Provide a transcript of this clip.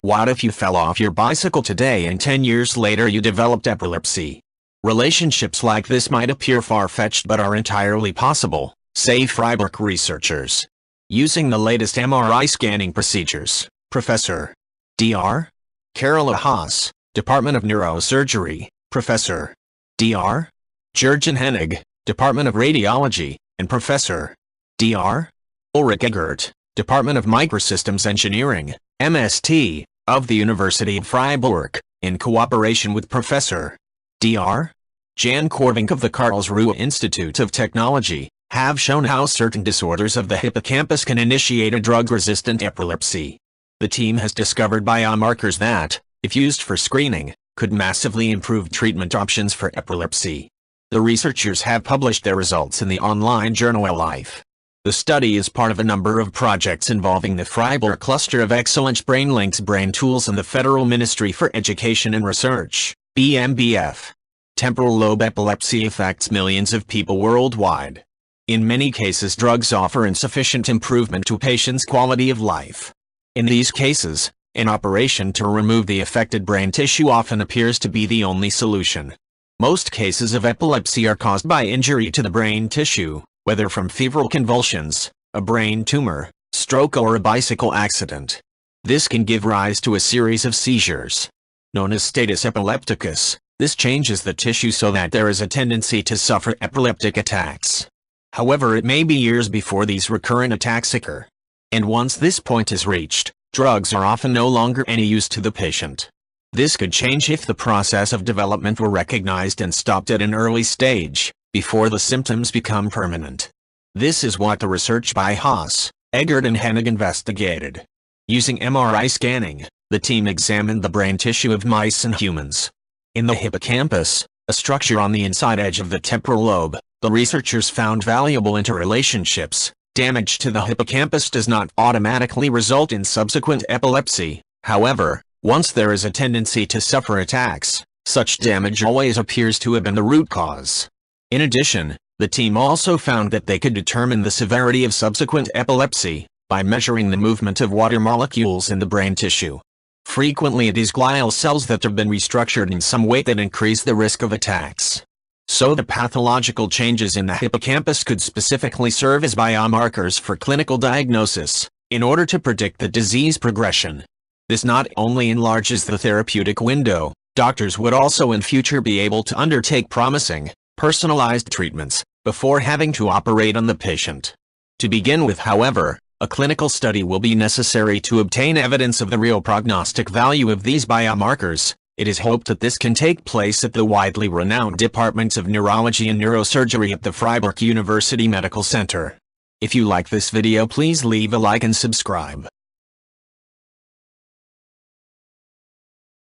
What if you fell off your bicycle today and 10 years later you developed epilepsy? Relationships like this might appear far-fetched but are entirely possible, say Freiburg researchers. Using the latest MRI scanning procedures, Professor Dr. Carola Haas, Department of Neurosurgery, Professor Dr. Jürgen Hennig, Department of Radiology, and Professor Dr. Ulrich Egert, Department of Microsystems Engineering, MST, of the University of Freiburg, in cooperation with Professor Dr. Jan Korvink of the Karlsruhe Institute of Technology, have shown how certain disorders of the hippocampus can initiate a drug-resistant epilepsy. The team has discovered biomarkers that, if used for screening, could massively improve treatment options for epilepsy. The researchers have published their results in the online journal eLife. The study is part of a number of projects involving the Freiburg Cluster of Excellence BrainLinks-BrainTools and the Federal Ministry for Education and Research, BMBF. Temporal lobe epilepsy affects millions of people worldwide. In many cases, drugs offer insufficient improvement to patients' quality of life. In these cases, an operation to remove the affected brain tissue often appears to be the only solution. Most cases of epilepsy are caused by injury to the brain tissue, whether from febrile convulsions, a brain tumor, stroke, or a bicycle accident. This can give rise to a series of seizures. Known as status epilepticus, this changes the tissue so that there is a tendency to suffer epileptic attacks. However, it may be years before these recurrent attacks occur. And once this point is reached, drugs are often no longer any use to the patient. This could change if the process of development were recognized and stopped at an early stage, before the symptoms become permanent. This is what the research by Haas, Egert and Hennig investigated. Using MRI scanning, the team examined the brain tissue of mice and humans. In the hippocampus, a structure on the inside edge of the temporal lobe, the researchers found valuable interrelationships. Damage to the hippocampus does not automatically result in subsequent epilepsy. However, once there is a tendency to suffer attacks, such damage always appears to have been the root cause. In addition, the team also found that they could determine the severity of subsequent epilepsy by measuring the movement of water molecules in the brain tissue. Frequently it is glial cells that have been restructured in some way that increase the risk of attacks. So the pathological changes in the hippocampus could specifically serve as biomarkers for clinical diagnosis, in order to predict the disease progression. This not only enlarges the therapeutic window, doctors would also in future be able to undertake promising, personalized treatments, before having to operate on the patient. To begin with, however, a clinical study will be necessary to obtain evidence of the real prognostic value of these biomarkers. It is hoped that this can take place at the widely renowned departments of neurology and neurosurgery at the Freiburg University Medical Center. If you like this video, please leave a like and subscribe.